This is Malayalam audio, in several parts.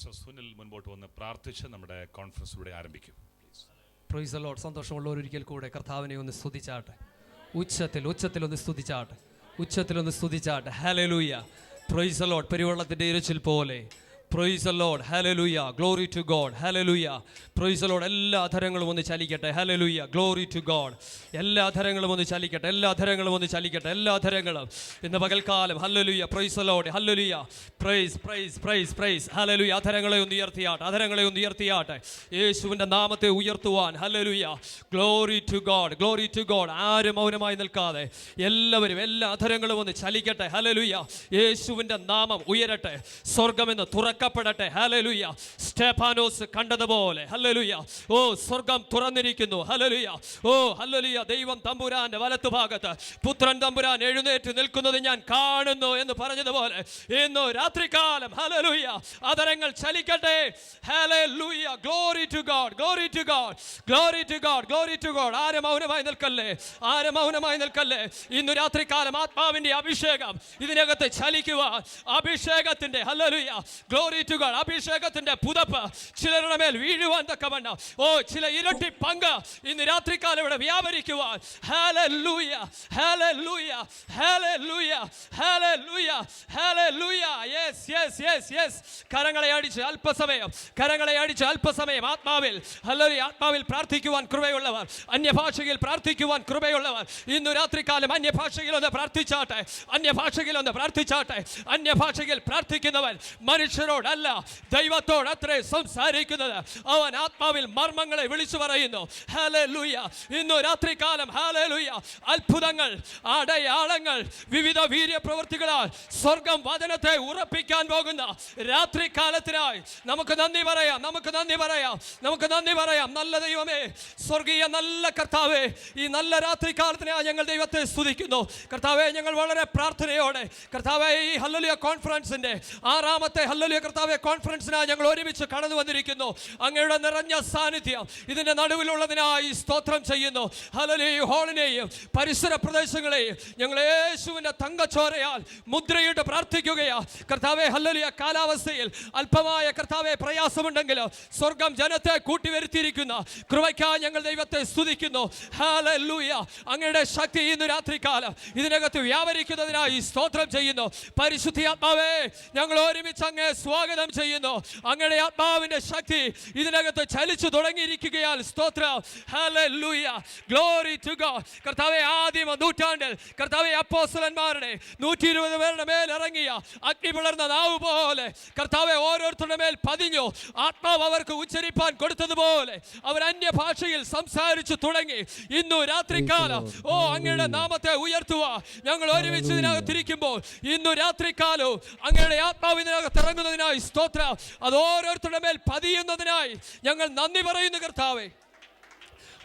പാസ്റ്റർ സുനിൽ മുൻപോട്ട് വന്ന് പ്രാർത്ഥിച്ച് നമ്മുടെ കോൺഫറൻസ് ഇവിടെ ആരംഭിക്കും. Price the Lord. സന്തോഷമുള്ളവർ ഒരിക്കൽ കൂടെ കർത്താവിനെ ഒന്ന് സ്തുതിച്ചാട്ടെ. ഉച്ചത്തിൽ ഒന്ന് സ്തുതിച്ചാട്ടെ. ഉച്ചത്തിലൊന്ന് സ്തുതിച്ചാട്ടെ. ഹല്ലേലൂയ. Praise the Lord. പെരുവെള്ളത്തിൻ്റെ ഇരച്ചിൽ പോലെ. Praise the Lord. Hallelujah. Glory to God. Hallelujah. Praise the Lord. എല്ലാ അധരങ്ങളും ഒന്ന് ചലിക്കട്ടെ. ഹല്ലേലൂയ. Glory to God. എല്ലാ അധരങ്ങളും ഒന്ന് ചലിക്കട്ടെ. എല്ലാ അധരങ്ങളും ഒന്ന് ചലിക്കട്ടെ. എല്ലാ അധരങ്ങളും ഇന്ന് പകൽക്കാലം hallelujah. Praise the Lord. Hallelujah. Praise praise praise praise. Hallelujah. അധരങ്ങളെ ഒന്ന് ഉയർത്തിയാട്ടെ. അധരങ്ങളെ ഒന്ന് ഉയർത്തിയാട്ടെ. യേശുവിൻ്റെ നാമത്തെ ഉയർത്തുവാൻ. Hallelujah. Glory to God. Glory to God. ആരും മൗനമായി നിൽക്കാതെ എല്ലാവരും എല്ലാ അധരങ്ങളും ഒന്ന് ചലിക്കട്ടെ. ഹല്ലേലൂയ. യേശുവിൻ്റെ നാമം ഉയരട്ടെ. സ്വർഗ്ഗമെന്ന് തുറക്കപ്പെടട്ടെ. ഹല്ലേലൂയ. സ്റ്റെഫാനോസ് കണ്ടതുപോലെ ഹല്ലേലൂയ. ഓ, സ്വർഗ്ഗം തുറന്നിരിക്കുന്നു. ഹല്ലേലൂയ. Oh, hallelujah. ദൈവം തമ്പുരാന്റെ വലത്തുഭാഗത്ത് പുത്രൻ തമ്പുരാൻ എഴുന്നേറ്റ് നിൽക്കുന്നത് ഞാൻ കാണുന്നു എന്ന് പറഞ്ഞതുപോലെ ഇന്ന് രാത്രികാലം ഹല്ലേലൂയ അധരങ്ങൾ ചലിക്കട്ടെ. Hallelujah. Glory to God. Glory to God. Glory to God. Glory to God. ആരും മൗനമായി നിൽക്കല്ലേ. ആരും മൗനമായി നിൽക്കല്ലേ. ഇന്ന് രാത്രികാലം ആത്മാവിന്റെ അഭിഷേകം ഇതിനകത്ത് ചലിക്കുവാൻ. അഭിഷേകത്തിന്റെ ഹല്ലേലൂയ. Glory to God. അഭിഷേകത്തിന്റെ പുതപ്പ് ചിലരുടെ മേൽ വീഴുവാൻ തക്കവണ്ണം. ഓ, ചില ഇരട്ടി പങ്ക് ഇന്ന് രാത്രികാലം ഇവിടെ വ്യാപരിക്കുവാൻ. Hallelujah. Hallelujah. Hallelujah. Hallelujah. Hallelujah. Yes yes yes yes. കരങ്ങളെ അടിച്ച് അല്പസമയം, കരങ്ങളെ അടിച്ച് അല്പസമയം ആത്മാവിൽ ഹല്ലേലൂയ. ആത്മാവിൽ പ്രാർത്ഥിക്കുവാൻ കൃപയുള്ളവർ, അന്യഭാഷയിൽ പ്രാർത്ഥിക്കുവാൻ കൃപയുള്ളവർ ഇന്ന് രാത്രികാലം അന്യഭാഷയിൽ ഒന്ന് പ്രാർത്ഥിച്ചാട്ടെ. അന്യഭാഷയിൽ ഒന്ന് പ്രാർത്ഥിച്ചാട്ടെ. അന്യഭാഷയിൽ പ്രാർത്ഥിക്കുന്നവൻ മനുഷ്യരോടല്ല ദൈവത്തോട് അത്രേ സംസാരിക്കുന്നത്. അവൻ ആത്മാവിൽ മർമ്മങ്ങളെ വിളിച്ചു പറയുന്നു. ഹല്ലേലൂയ. ഇന്ന് രാത്രികാലം ഹല്ലേലൂയ അത്ഭുതങ്ങൾ, അടയാളങ്ങൾ, വിവിധ വീര്യപ്രവൃത്തികളാൽ സ്വർഗം വചനത്തെ ഉറപ്പിക്കാൻ പോകുന്ന രാത്രികാലത്തിനായി നമുക്ക് നന്ദി പറയാം. നമുക്ക് നന്ദി പറയാം. നമുക്ക് നന്ദി പറയാം. നല്ല ദൈവമേ, സ്വർഗീയ നല്ല കർത്താവേ, ഈ നല്ല രാത്രികാലത്തിനായി ഞങ്ങൾ ദൈവത്തെ സ്തുതിക്കുന്നു. കർത്താവേ, ഞങ്ങൾ വളരെ പ്രാർത്ഥനയോടെ കർത്താവേ ഈ ഹല്ലേലൂയ കോൺഫറൻസിന്റെ 6ാമത്തെ ഹല്ലേലൂയ കർത്താവേ കോൺഫറൻസിനായി ഞങ്ങൾ ഒരുമിച്ച് കടന്നു വന്നിരിക്കുന്നു. അങ്ങയുടെ നിറഞ്ഞ സാന്നിധ്യം ഇതിന്റെ നടുവിലുള്ളതിനായി സ്തോത്രം ചെയ്യുന്നു. ഹല്ലേലൂയ. ഹോളിനെയും പരിസര പ്രദേശങ്ങളെയും ഞങ്ങൾ യേശുവിന്റെ തങ്കച്ചോരയാൽ മുദ്രയിട്ട് പ്രാർത്ഥിക്കുകയാ കർത്താവേ. ഹല്ലേലൂയ. കാലാവസ്ഥയിൽ അല്പമായ കർത്താവേ പ്രയാസമുണ്ടെങ്കിലും സ്വർഗം ജനത്തെ കൂട്ടിവരുത്തിയിരിക്കുന്ന കൃപയ്ക്കായി ഞങ്ങൾ ദൈവത്തെ സ്തുതിക്കുന്നു. ഹല്ലേലൂയ. അങ്ങയുടെ ശക്തി ഇന്ന് രാത്രികാലം ഇതിനകത്ത് വ്യാപരിക്കുന്നതിനായി സ്തോത്രം ചെയ്യുന്നു. പരിശുദ്ധാത്മാവേ, ഞങ്ങൾ ഒരുമിച്ച് അങ്ങേ സ്വാഗതം ചെയ്യുന്നു. അങ്ങയുടെ ആത്മാവിന്റെ ശക്തി ഇതിനകത്ത് ചലിച്ചു തുടങ്ങിയിരിക്കുകയാൽ സ്തോത്രം. ഹല്ലേലൂയ. Glory to God. കർത്താവേ, ആദിമ നൂറ്റാണ്ടിൽ കർത്താവേ അപ്പോസ്തലന്മാരുടെ 120 പേരുടെ മേൽ ഇറങ്ങിയ അഗ്നി പിളർന്ന നാവ് പോലെ കർത്താവേ ഓരോരുത്തരുടെ മേൽ പതിഞ്ഞു. ആത്മാവ് അവർക്ക് ഉച്ചരിപ്പാൻ കൊടുത്തതുപോലെ അവർ അന്യഭാഷയിൽ സംസാരിച്ചു തുടങ്ങി. ഇന്നു രാത്രികാലം ഓ അങ്ങയുടെ നാമത്തെ ഉയർത്തുക. ഞങ്ങൾ ഒരുമിച്ച് ഇതിനകത്തിരിക്കുമ്പോൾ ഇന്നു രാത്രികാലവും അങ്ങയുടെ ആത്മാവ് ഇതിനകത്ത് ഇറങ്ങുന്നതിനായി സ്തോത്രം. അത് ഓരോരുത്തരുടെ മേൽ പതിയുന്നതിനായി ഞങ്ങൾ നന്ദി പറയുന്നു കർത്താവേ.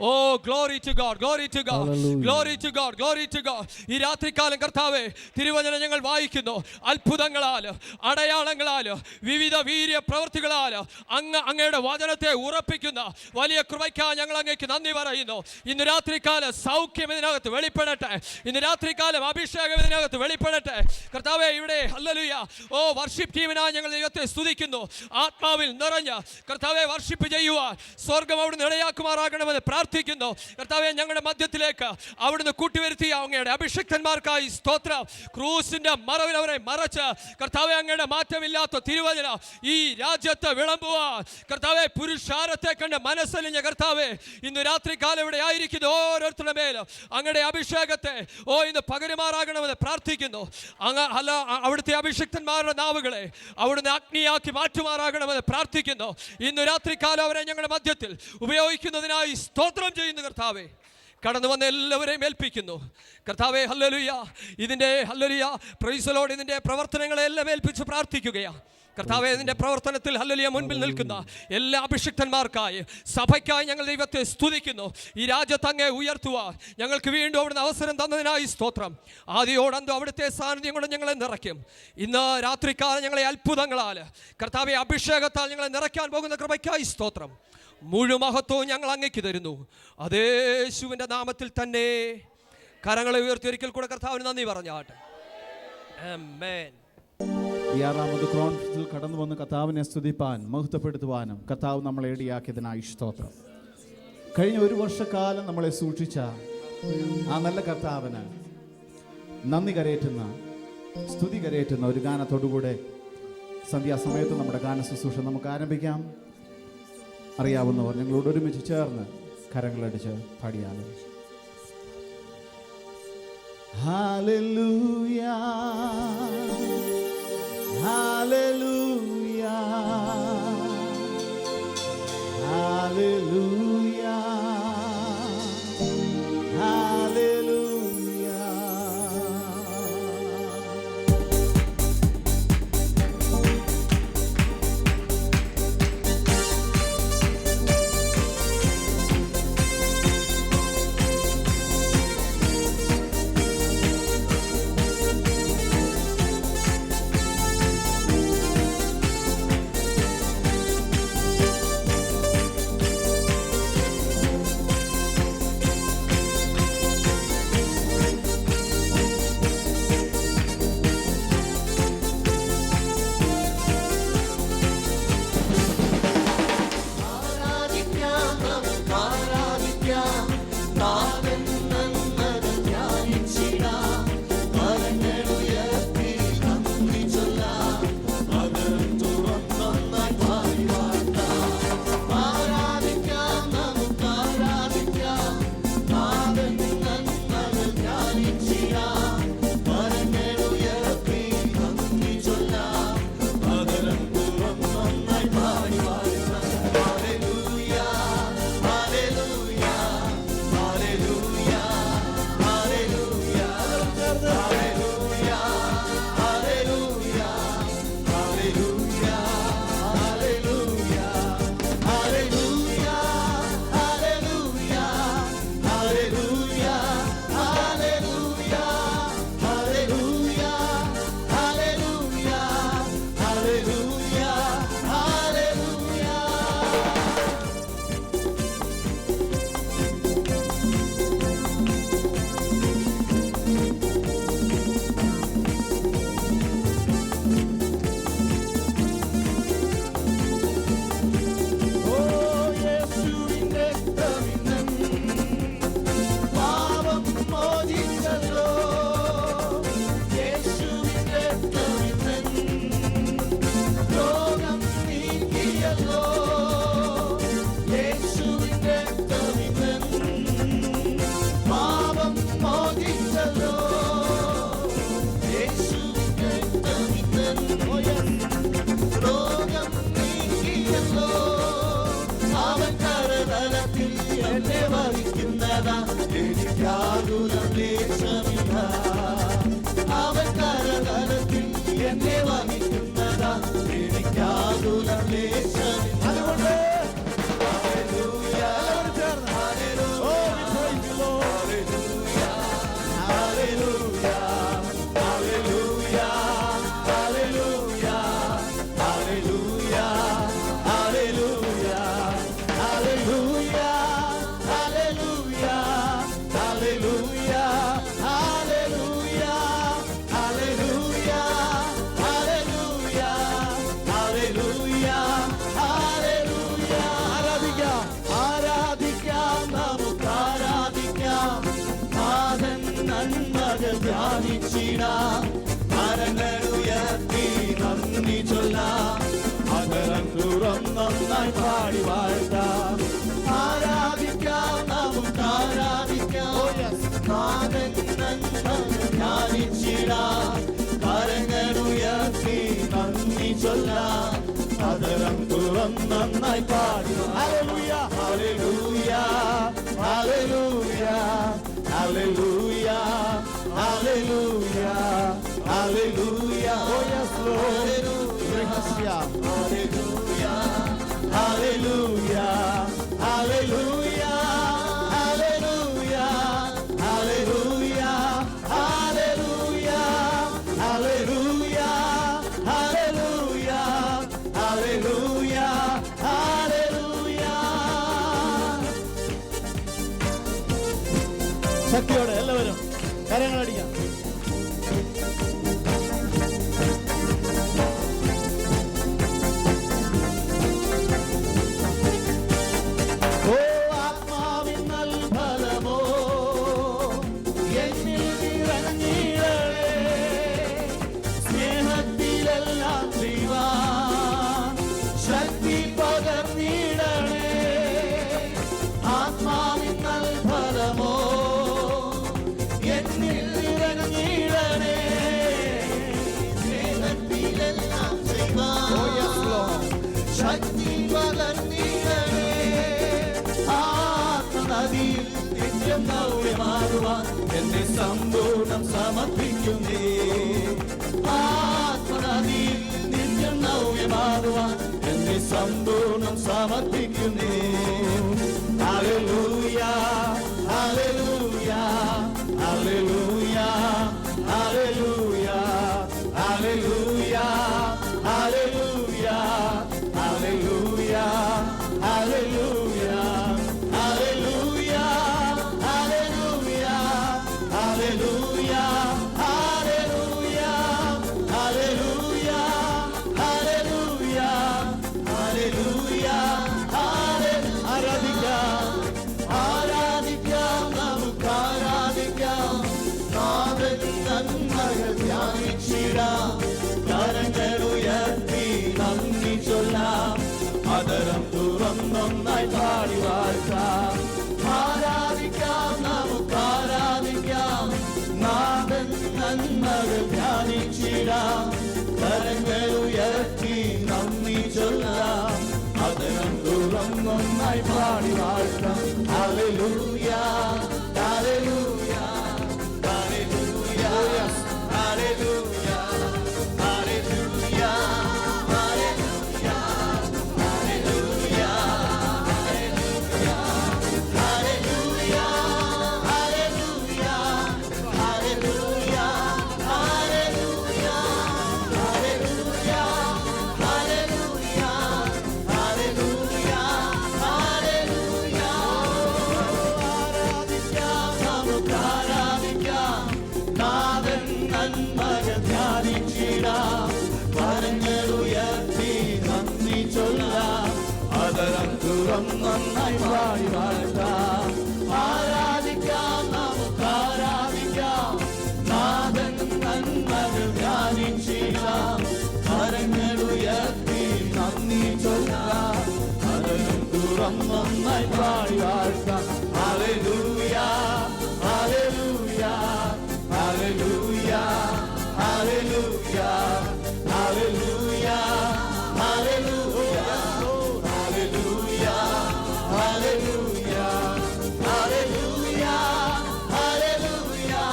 Oh, glory to God. Glory to God. Glory to God. Glory to God. ഈ രാത്രികാലം കർത്താവേ തിരുവചനം ഞങ്ങൾ വായിക്കുന്നു. അത്ഭുതങ്ങളാല്, അടയാളങ്ങളാല്, വിവിധ വീര്യ പ്രവൃത്തികളാല് അങ്ങയുടെ വചനത്തെ ഉറപ്പിക്കുന്ന വലിയ കൃപയ്ക്കായി ഞങ്ങൾ അങ്ങേക്ക് നന്ദി പറയുന്നു. ഇന്ന് രാത്രികാലം സൗഖ്യം ഇതിനകത്ത് വെളിപ്പെടട്ടെ. ഇന്ന് രാത്രികാലം അഭിഷേകം ഇതിനകത്ത് വെളിപ്പെടട്ടെ കർത്താവേ. ഇവിടെ ഹല്ലേലൂയ. ഓ, വർഷിപ്പ് ടീമിനായി ഞങ്ങൾ ദൈവത്തെ സ്തുതിക്കുന്നു. ആത്മാവിൽ നിറഞ്ഞ കർത്താവെ വർഷിപ്പ് ചെയ്യുവാൻ സ്വർഗം അവിടുന്ന് ഇടയാക്കുമാറാകണമെന്ന് പ്രാർത്ഥിക്കുന്നു കർത്താവേ. ഞങ്ങളുടെ മധ്യത്തിലേക്ക് അവിടുന്ന് കൂട്ടിവരുത്തിയ അങ്ങയുടെ അഭിഷിക്തന്മാർക്കായി സ്തോത്രം. ക്രൂസിന്റെ മറവിൽ അവരെ മറച്ച് കർത്താവേ അങ്ങയുടെ മാറ്റമില്ലാത്ത തിരുവചനം ഈ രാജ്യത്ത് വിളമ്പുവാൻ കർത്താവേ പുരുഷാരത്തെ കണ്ട് മനസ്സലിഞ്ഞ കർത്താവേ ഇന്ന് രാത്രികാലം ഇവിടെ ആയിരിക്കുന്നു ഓരോരുത്തരുടെ മേലും അങ്ങയുടെ അഭിഷേകത്തെ ഇന്ന് പകരുമാറാകണമെന്ന് പ്രാർത്ഥിക്കുന്നു. അവിടുത്തെ അഭിഷിക്തന്മാരുടെ നാവുകളെ അവിടുന്ന് അഗ്നിയാക്കി മാറ്റുമാറാകണമെന്ന് പ്രാർത്ഥിക്കുന്നു. ഇന്ന് രാത്രികാലം അവരെ ഞങ്ങളുടെ മധ്യത്തിൽ ഉപയോഗിക്കുന്നതിനായി സ്തോത്രം ചെയ്യുന്നു കർത്താവേ. കടന്നു വന്ന എല്ലാവരെയും ഏൽപ്പിക്കുന്നു കർത്താവേ. ഹല്ലേലൂയ. ഇതിൻ്റെ ഹല്ലേലൂയ പ്രൈസ് ദി ലോർഡ്. ഇതിൻ്റെ പ്രവർത്തനങ്ങളെല്ലാം ഏൽപ്പിച്ച് പ്രാർത്ഥിക്കുകയാണ് കർത്താവേ. ഇതിൻ്റെ പ്രവർത്തനത്തിൽ ഹല്ലേലൂയ മുൻപിൽ നിൽക്കുന്ന എല്ലാ അഭിഷിക്തന്മാർക്കായി സഭയ്ക്കായി ഞങ്ങൾ ദൈവത്തെ സ്തുതിക്കുന്നു. ഈ രാജ്യത്ത് അങ്ങേ ഉയർത്തുവാൻ ഞങ്ങൾക്ക് വീണ്ടും അവിടുന്ന് അവസരം തന്നതിനായി സ്തോത്രം. ആദിയോടന്തോ അവിടുത്തെ സാന്നിധ്യം കൊണ്ട് ഞങ്ങളെ നിറയ്ക്കും. ഇന്ന് രാത്രിക്കാലം ഞങ്ങളെ അത്ഭുതങ്ങളാൽ കർത്താവെ അഭിഷേകത്താൽ ഞങ്ങളെ നിറയ്ക്കാൻ പോകുന്ന കൃപയ്ക്കായി സ്തോത്രം. മുഴുമഹത്വവും ഞങ്ങൾ അങ്ങേക്ക് തരുന്നു. അതേ യേശുവിൻ്റെ നാമത്തിൽ തന്നെ കരങ്ങളെ ഉയർത്തി ഒരിക്കൽ കൂടെ കർത്താവിന് നന്ദി പറഞ്ഞാട്ടെ. ആമേൻ. ഈ 6ാമത് കോൺഫറൻസിൽ കടന്നു വന്ന് കർത്താവിനെ സ്തുതിപ്പാൻ മഹത്വപ്പെടുത്തുവാനും കർത്താവ് നമ്മളെ ഇടയാക്കിയതിനായി സ്തോത്രം. കഴിഞ്ഞ 1 വർഷക്കാലം നമ്മളെ സൂക്ഷിച്ച ആ നല്ല കർത്താവിന് നന്ദി കരയേറ്റുന്ന, സ്തുതി കരയേറ്റുന്ന ഒരു ഗാനത്തോടുകൂടെ സന്ധ്യാസമയത്ത് നമ്മുടെ ഗാന ശുശ്രൂഷ നമുക്ക് ആരംഭിക്കാം. അറിയാവുന്നവർ ഞങ്ങളോട് ഒരുമിച്ച് ചേർന്ന് കരങ്ങളടിച്ച് പാടിയാലും. Hallelujah, hallelujah, hallelujah, hallelujah. നന്നായി പാടി വാഴ്ത്താം, ആരാധിക്കാം, നമുക്ക് ആരാധിക്കാം. നാഥൻ ധ്യാനിച്ചിടാം, കരങ്ങളുയർത്തി നന്ദി ചൊല്ലാം, അതരം തുറന്ന് നന്നായി പാടി. Hallelujah, hallelujah, hallelujah, hallelujah, hallelujah, hallelujah. Oh yes Lord, hallelujah, hallelujah, hallelujah, hallelujah, hallelujah, hallelujah, hallelujah, hallelujah, hallelujah, hallelujah, hallelujah. ശക്തിയോടെ എല്ലാവരും കരങ്ങളടിക്കാം. ശക്തി പകർന്നിടണേ. ആത്മനദിയിൽ നിത്യം നവ്യമാകുവാൻ എന്നെ സമ്പൂർണ്ണം സമർപ്പിക്കുന്നേ. ആത്മനദിയിൽ നിത്യം നവ്യമാകുവാൻ എന്നെ സമ്പൂർണ്ണം സമർപ്പിക്കുന്നേ. Hallelujah hallelujah hallelujah hallelujah hallelujah hallelujah hallelujah hallelujah hallelujah hallelujah hallelujah hallelujah hallelujah hallelujah hallelujah. ആരാധിക്കാം ആരാധിക്കാം നമുക്ക് ആരാധിക്കാം. നാഥൻ നന്മകൾ ധ്യാനിച്ചിടാം. കരങ്ങളുയർത്തി നന്ദി ചൊല്ലാം. അതരം തുറന്നൊന്നായി പാടി വാഴ്ത്താം. ആരാധിക്കാം നമുക്ക് ആരാധിക്കാം. നാഥൻ നന്മകൾ ധ്യാനിച്ചിടാം. കരങ്ങളുയർത്തി നന്ദി ചൊല്ലാം. അതരം തുറന്നൊന്നായി പാടി വാഴ്ത്താം. Hallelujah hallelujah hallelujah hallelujah hallelujah hallelujah hallelujah hallelujah hallelujah hallelujah hallelujah hallelujah hallelujah hallelujah hallelujah hallelujah. ആരാധിക്കാം നമുക്ക് ആരാധിക്കാം. നാഥൻ നന്മകൾ ധ്യാനിച്ചിടാം. കരങ്ങളുയർത്തി നന്ദി ചൊല്ലാം. അതരം തുറന്നൊന്നായി പാടി വാഴ്ത്താം. ആരാധിക്കാം നമുക്ക് ആരാധിക്കാം. നാഥൻ നന്മകൾ ധ്യാനിച്ചിടാം. കരങ്ങളുയർത്തി നന്ദി ചൊല്ലാം. അതരം തുറന്നൊന്നായി പാടി വാഴ്ത്താം. Hallelujah hallelujah hallelujah hallelujah hallelujah hallelujah hallelujah hallelujah hallelujah hallelujah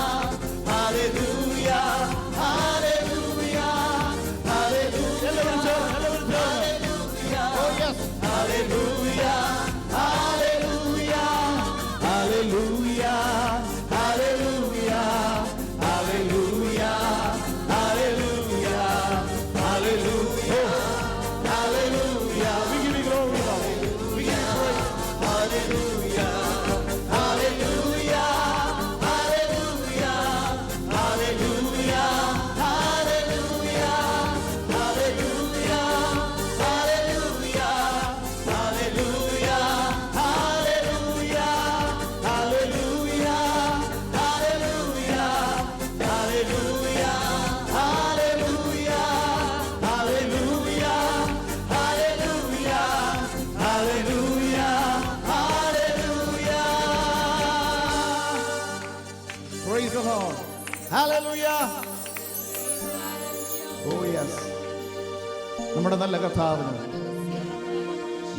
hallelujah hallelujah hallelujah. എല്ലാവരും hallelujah hallelujah hallelujah hallelujah hallelujah hallelujah hallelujah hallelujah hallelujah. We give you glory, Lord. We give you praise. Hallelujah hallelujah hallelujah hallelujah hallelujah hallelujah hallelujah hallelujah hallelujah hallelujah hallelujah hallelujah hallelujah hallelujah hallelujah hallelujah hallelujah. Praise the Lord. Hallelujah. Oh yes. നമ്മുടെ നല്ല കർത്താവിന്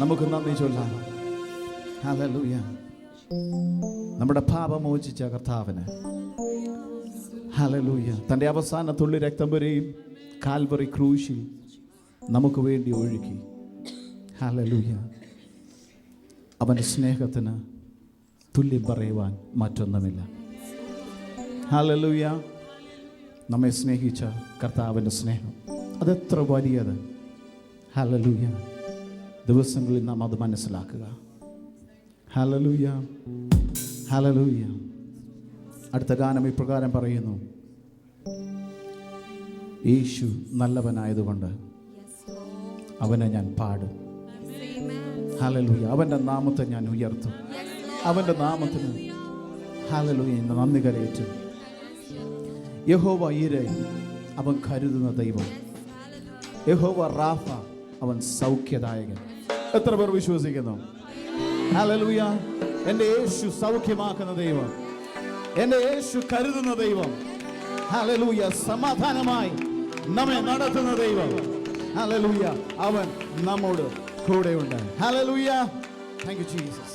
നമുക്ക് നന്ദി ചൊല്ലാം. ഹല്ലേലൂയ. നമ്മുടെ പാപമോചിച്ച കർത്താവിന് ഹല്ലേലൂയ. തൻ്റെ അവസാന തുള്ളി രക്തം വരെയും കാൽവറി ക്രൂശിൽ നമുക്ക് വേണ്ടി ഒഴുക്കി. ഹല്ലേലൂയ. അവൻ്റെ സ്നേഹത്തിന് തുല്യം പറയുവാൻ മറ്റൊന്നുമില്ല. ഹല്ലേലൂയ. നമ്മെ സ്നേഹിച്ച കർത്താവിൻ്റെ സ്നേഹം അതെത്ര വലിയത്. ഹല്ലേലൂയ. ദിവസങ്ങളിൽ നാം അത് മനസ്സിലാക്കുക. Hallelujah hallelujah. അടുത്ത ഗാനം ഇപ്രകാരം പറയുന്നു. യേശു നല്ലവനായതുകൊണ്ട് അവനെ ഞാൻ പാടും. ഹല്ലേലൂയ. അവൻ്റെ നാമത്തെ ഞാൻ ഉയർത്തും. അവൻ്റെ നാമത്തിന് ഹല്ലേലൂയ നന്ദി കരയേറ്റും. യഹോവ ഈരെ, അവൻ കരുതുന്ന ദൈവം. യഹോവ റാഫ, അവൻ സൗഖ്യദായകൻ. എത്ര പേർ വിശ്വസിക്കുന്നു? ഹല്ലേലൂയ. എൻ്റെ യേശു സൗഖ്യമാക്കുന്ന ദൈവം, എൻ്റെ യേശു കരുതുന്ന ദൈവം. ഹല്ലേലൂയ. സമാധാനമായി നമ്മെ നടത്തുന്ന ദൈവം. ഹല്ലേലൂയ. അവൻ നമ്മോട് കൂടെയുണ്ട്. ഹല്ലേലൂയ. Thank you Jesus.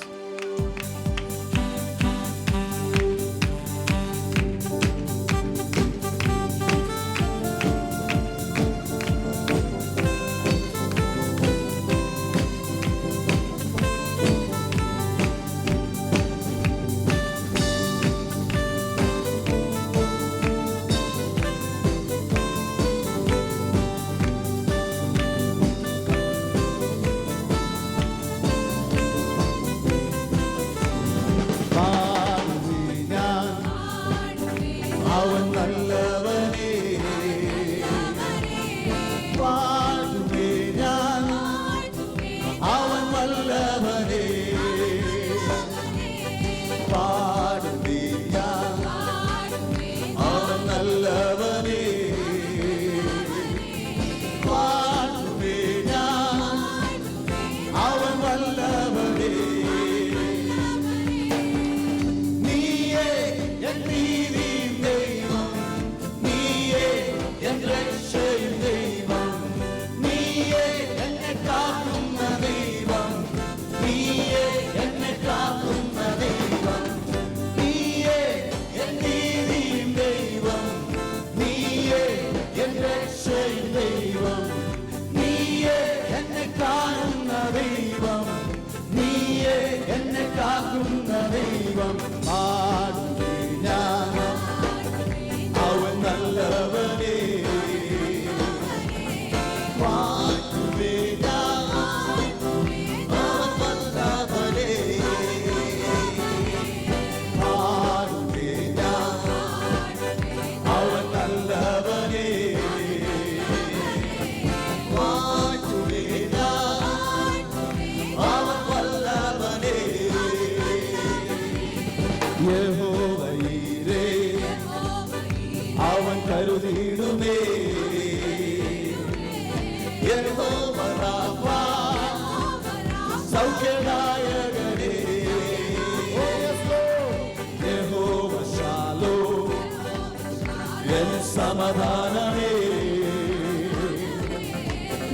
സമാധാനമേ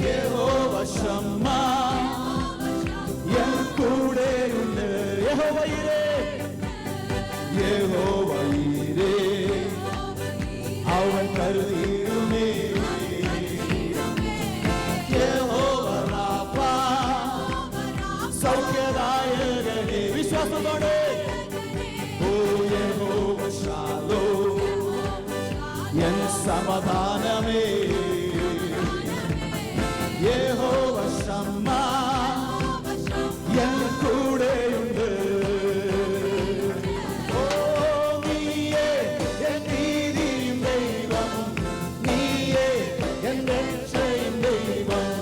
യഹോവ ശമ്മ എൻ കൂടെയുണ്ട്. യഹോവ ഈരേ, യഹോവ ഈരേ, അവൻ കരുതിയിടുമേ. യഹോവ റാഫ, സൗഖ്യദായകനേ. വിശ്വാസത്തോടെ ഓ യഹോവ ശാലോം എൻ സമാധാനമേ യഹോവ ശമ്മ എൻ കൂടെയുണ്ട്. ഓ നീയേ എൻ നീതിയും ദൈവം, നീയേ എൻ രക്ഷയും ദൈവം,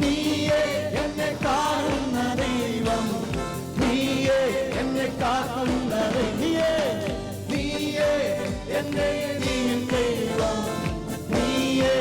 നീയേ എന്നെ കാണുന്ന ദൈവം, നീയേ എന്നെ കാക്കുന്ന നീയേ, നീയേ എന്നെ ദൈവം, നീയേ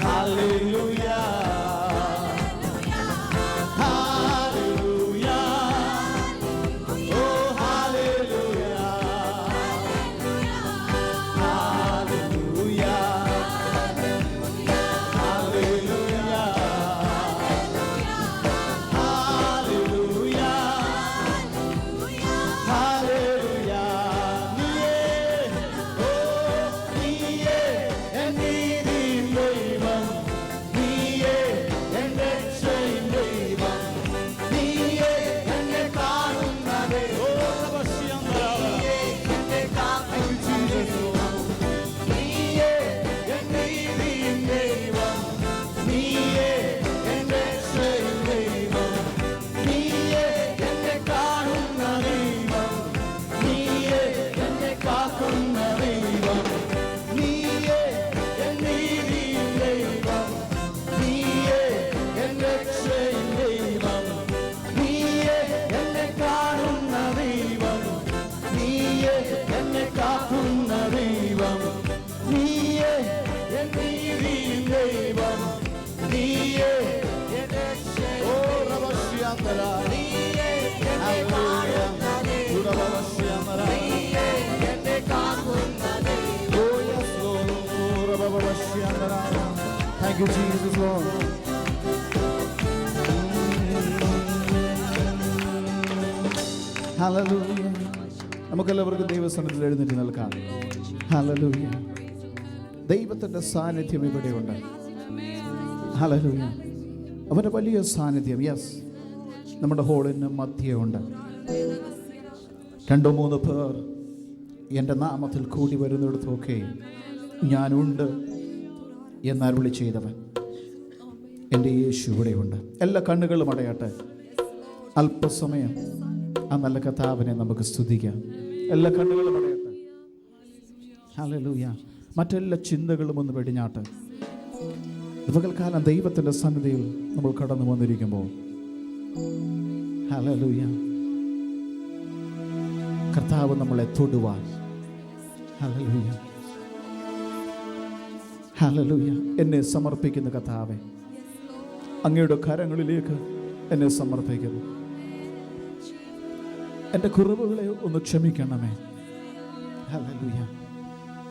Hallelujah. Hallelujah. Oh, hallelujah. Hallelujah. Hallelujah. Hallelujah. Hallelujah. നീയേ എൻ നീതിയിൻ ദൈവം, നീയേ എൻ രക്ഷയിൻ ദൈവം, നീയേ എന്നെ കാണുന്ന ദൈവം, നീയേ എന്നെ കാക്കുന്ന ദൈവം, നീയേ എൻ നീതിയിൻ ദൈവം, നീയേ എൻ രക്ഷയിൻ ദൈവം, നീയേ എന്നെ കാണുന്ന ദൈവം, നീയേ എന്നെ കാക്കുന്ന ദൈവം, നീയേ എൻ നീതിയിൻ ദൈവം, നീയേ എൻ രക്ഷയിൻ ദൈവം, നീയേ എന്നെ കാണുന്ന ദൈവം, നീയേ എന്നെ കാക്കുന്ന ദൈവം, നീയേ എൻ നീതിയിൻ ദൈവം, നീയേ എൻ രക്ഷയിൻ ദൈവം, നീയേ എന്നെ കാണുന്ന ദൈവം, നീയേ എന്നെ കാക്കുന്ന ദൈവം. Oh, yes, Lord. Thank you, Jesus, Lord. Hallelujah. നമുക്കെല്ലാവർക്കും ദൈവസന്നിധിയിൽ എഴുന്നേറ്റ് നിൽക്കാം. ഹല്ലേലൂയ. ദൈവത്തിൻ്റെ സാന്നിധ്യം ഇവിടെയുണ്ട്. ഹല്ലേലൂയ. അവൻ്റെ വലിയ സാന്നിധ്യം, യെസ്, നമ്മുടെ ഹോളിന് മധ്യമുണ്ട്. 2-3 പേർ എൻ്റെ നാമത്തിൽ കൂടി വരുന്നിടത്തൊക്കെ ഞാനുണ്ട് എന്നരുളി ചെയ്തവൻ എൻ്റെ യേശു ഇവിടെയുണ്ട്. എല്ലാ കണ്ണുകളും അടയട്ടെ. അല്പസമയം ആ നല്ല കർത്താവിനെ നമുക്ക് സ്തുതിക്കാം. എല്ലാ കണ്ണുകളും അടയട്ടെ. ഹല്ലേലൂയ. മറ്റെല്ലാ ചിന്തകളും ഒന്ന് വെടിഞ്ഞാട്ട്. പകൽക്കാലം ദൈവത്തിൻ്റെ സന്നിധിയിൽ നമ്മൾ കടന്നു വന്നിരിക്കുമ്പോൾ ഹല്ലേലൂയ, കർത്താവ് നമ്മളെ തൊടുവാൻ, ഹല്ലേലൂയ, ഹല്ലേലൂയ, എന്നെ സമർപ്പിക്കുന്ന കർത്താവേ, അങ്ങയുടെ കരങ്ങളിലേക്ക് എന്നെ സമർപ്പിക്കുന്നു. എൻ്റെ കുറവുകളെ ഒന്ന് ക്ഷമിക്കണമേ. ഹല്ലേലൂയ.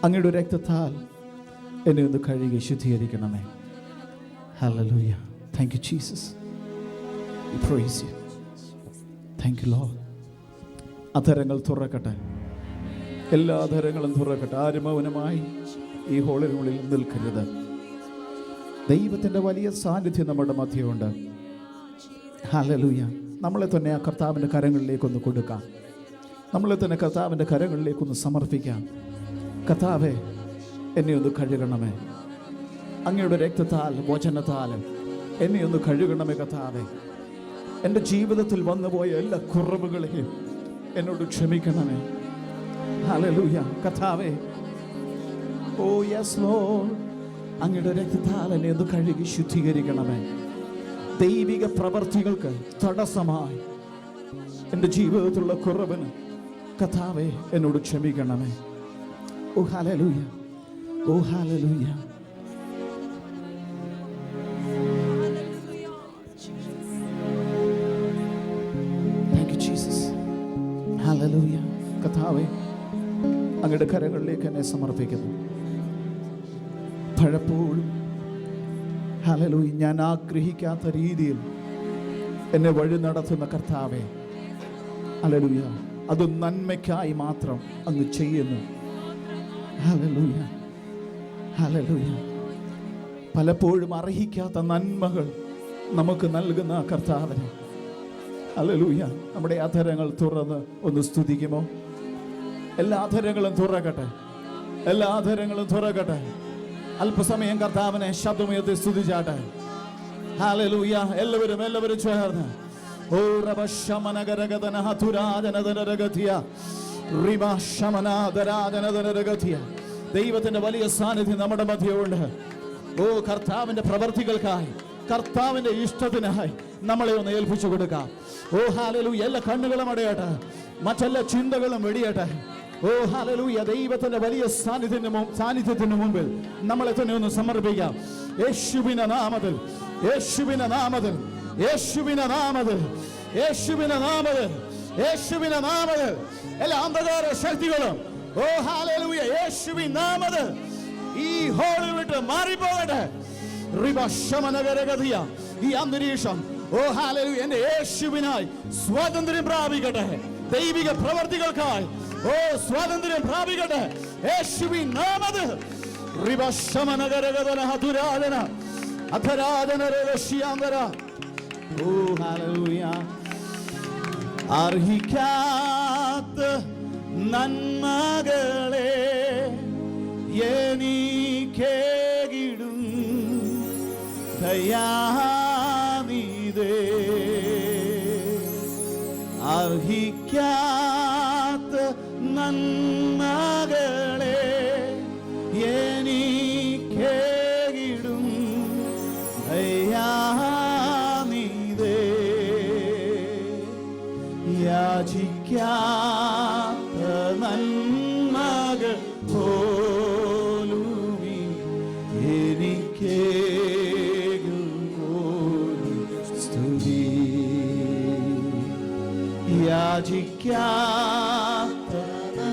അങ്ങയുടെ രക്തത്താൽ എന്നെ ഒന്ന് കഴുകി ശുദ്ധീകരിക്കണമേ. Hallelujah. Thank you Jesus. We praise you. Thank you Lord. അധരങ്ങൾ തുറക്കട്ടെ. എല്ലാ അധരങ്ങളും തുറക്കട്ടെ. ആരും മൗനമായി ഈ ഹോളിനുള്ളിൽ നിൽക്കരുത്. ദൈവത്തിൻ്റെ വലിയ സാന്നിധ്യം നമ്മുടെ മധ്യമുണ്ട്. ഹല്ലേലൂയ. നമ്മളെ തന്നെ ആ കർത്താവിൻ്റെ കരങ്ങളിലേക്കൊന്ന് കൊടുക്കാം. നമ്മളെ തന്നെ കർത്താവിൻ്റെ കരങ്ങളിലേക്കൊന്ന് സമർപ്പിക്കാം. കർത്താവേ, എന്നെ ഒന്ന് കഴുകണമേ. അങ്ങയുടെ രക്തത്താൽ, വചനത്താൽ എന്നെ ഒന്ന് കഴുകണമേ കർത്താവേ. എൻ്റെ ജീവിതത്തിൽ വന്നുപോയ എല്ലാ കുറവുകളെയും എന്നോട് ക്ഷമിക്കണമേ. ഹല്ലേലൂയ. കർത്താവേ, ഓ യെസ് ലോർഡ്, അങ്ങയുടെ രക്തത്താൽ എന്നെ ഒന്ന് കഴുകി ശുദ്ധീകരിക്കണമേ. ദൈവിക പ്രവർത്തികൾക്ക് തടസ്സമായി എൻ്റെ ജീവിതത്തിലുള്ള കുറവിന് കർത്താവേ എന്നോട് ക്ഷമിക്കണമേ. Oh hallelujah. Oh hallelujah. Thank you Jesus. Hallelujah. കർത്താവേ, അങ്ങയുടെ കരങ്ങളിലേക്ക് എന്നെ സമർപ്പിക്കുന്നു. പലപ്പോഴും ഹല്ലേലൂയ ഞാൻ ആഗ്രഹിക്കാത്ത രീതിയിൽ എന്നെ വഴി നടത്തുന്ന കർത്താവേ, ഹല്ലേലൂയ, അത് നന്മയ്ക്കായി മാത്രം അങ്ങ് ചെയ്യുന്നു. ഹല്ലേലൂയ. ഹല്ലേലൂയ. പലപ്പോഴും അർഹിക്കാത്ത നന്മകൾ നമുക്ക് നൽകുന്ന കർത്താവിനെ, ഹല്ലേലൂയ, നമ്മുടെ അധരങ്ങൾ തുറന്ന് ഒന്ന് സ്തുതിക്കുമോ? എല്ലാ അധരങ്ങളും തുറക്കട്ടെ. എല്ലാ അധരങ്ങളും തുറക്കട്ടെ. അല്പസമയം കർത്താവിനെ ശബ്ദമുയർത്തി സ്തുതിച്ചാട്ടെ. ഹല്ലേലൂയ. എല്ലാവരും ചേർന്ന് ഓ റബശമനഗരഗദന ഹതുരാജനദനരഗതിയ റിബശമനാദരാജനദനരഗതിയ. ദൈവത്തിന്റെ വലിയ സാന്നിധ്യം നമ്മുടെ മധ്യമുണ്ട്. ഓ കർത്താവിന്റെ പ്രവർത്തികൾക്കായി, കർത്താവിന്റെ ഇഷ്ടത്തിനായി നമ്മളെ ഒന്ന് ഏൽപ്പിച്ചു കൊടുക്കാം. ഓ ഹല്ലേലൂയ. എല്ലാ കണ്ണുകളും അടയട്ടെ. മറ്റെല്ലാ ചിന്തകളും വെടിയട്ടെ. ഓ ഹല്ലേലൂയ. ദൈവത്തിന്റെ വലിയ സാന്നിധ്യത്തിന് മുമ്പിൽ നമ്മളെ തന്നെ ഒന്ന് സമർപ്പിക്കാം. യേശുവിന്റെ നാമത്തിൽ, യേശുവിന്റെ നാമത്തിൽ, യേശുവിന്റെ നാമത്തിൽ, യേശുവിന്റെ നാമത്തിൽ, യേശുവിന്റെ നാമത്തിൽ എല്ലാ അന്ധകാര ശക്തികളും ഓ ഹല്ലേലൂയ യേശുവിൻ നാമത്തിൽ ഈ ഹോളിൽ വിട്ട് മാറിപ്പോകട്ടെ. റിബശമനഗരഗതിയ ഈ അന്തരീക്ഷം ഓ ഹല്ലേലൂയ എന്റെ യേശുവിനായി സ്വാതന്ത്ര്യം പ്രാപിക്കട്ടെ. ദൈവിക പ്രവർത്തികൾക്കായി ഓ സ്വാതന്ത്ര്യം പ്രാപിക്കട്ടെ യേശുവിൻ നാമത്തിൽ. റിബശമനഗരഗദന ഹതുരാദന അധരാദന രവശിയാന്തര ഓ ഹല്ലേലൂയ. അർഹിക്കാത്ത നന്മകളെ എനിക്കേകിടും ദയാനിധേ. അർഹിക്കാത്ത നന്മകളെ എനിക്കേകിടും ദയാനിധേ. യാചിക്കാത്ത നന്മകൾ പോലുമീ എനിക്കേകും സ്തുതി. യാചിക്കാത്ത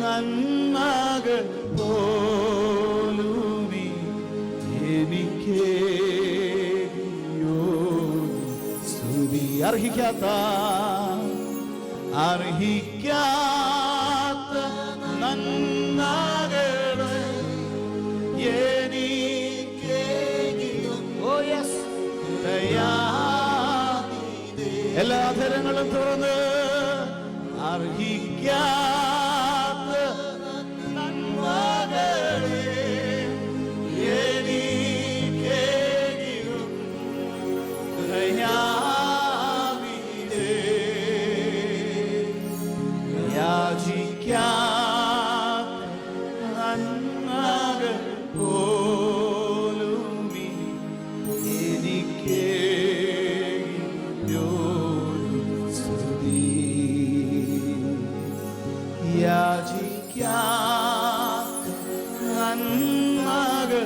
നന്മകൾ പോലുമീ എനിക്കേകും സ്തുതി. അർഹിക്കാത്ത നന്മകളെ എനിക്കേകിടും ദയാനിധേ. എല്ലാ അധരങ്ങളും തുറന്ന് അർഹിക്കാത്ത നന്മകളെ എനിക്കേകിടും ദയാനിധേ. യാചിക്കാത്ത നന്മകൾ പോലുമീ എനിക്കേകിടും സ്തുതി. യാചിക്കാത്ത നന്മകൾ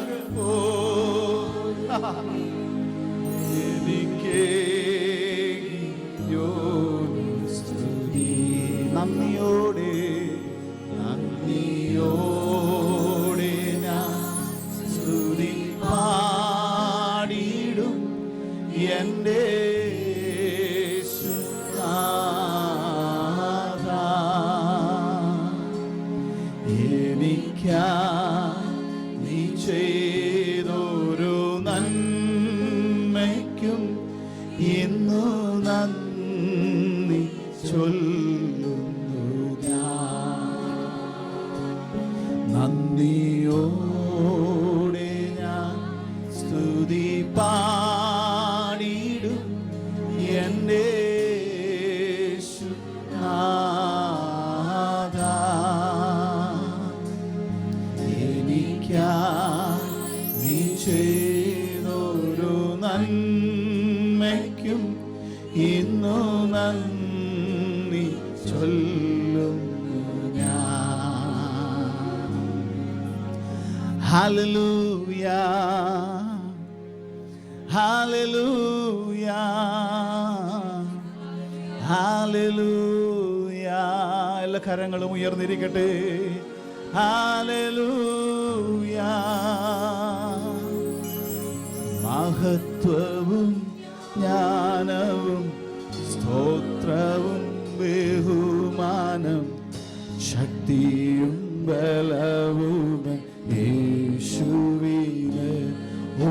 എനിക്കേകിടും സ്തുതി. നന്ദിയോടെ നന്ദിയോടെ ഞാൻ സ്തുതി പാടിടും എൻ്റെ യേശുനാഥാ. എനിക്കായി നീ ചെയ്തൊരു നന്മയ്ക്കും ഇന്നു നന്ദി ചൊല്ലുന്നു ഞാൻ. നന്ദിയോടെ ഞാൻ സ്തുതി പാടിടും എൻ്റെ യേശുനാഥാ. എനിക്കായി നീ ചെയ്തൊരു നന്മയ്ക്കും ഇന്നു നന്ദി ചൊല്ലുന്നു ഞാൻ. Hallelujah hallelujah hallelujah. എല്ലാ കരങ്ങളും ഉയർന്നിരിക്കട്ടെ. ഹല്ലേലൂയ. മഹത്വവും ജ്ഞാനവും സ്തോത്രവും ബഹുമാനം ശക്തിയും ബലവും യേശുവിന്. ഓ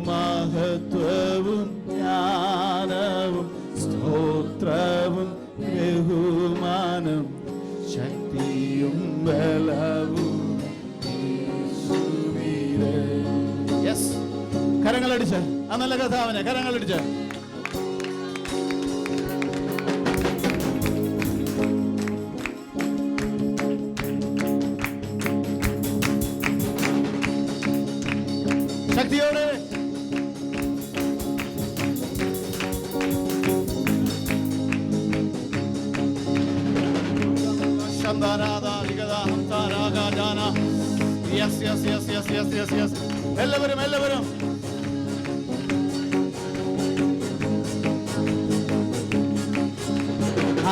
മഹത്വവും ജ്ഞാനവും സ്തോത്രവും ബഹുമാനം ശക്തിയും ബലവും യേശുവിന്. യെസ്, കരങ്ങളടിച്ച് ആ നല്ല കഥാവിനെ കരങ്ങളടിച്ച്. ശക്തിയോടെ എല്ലാവരും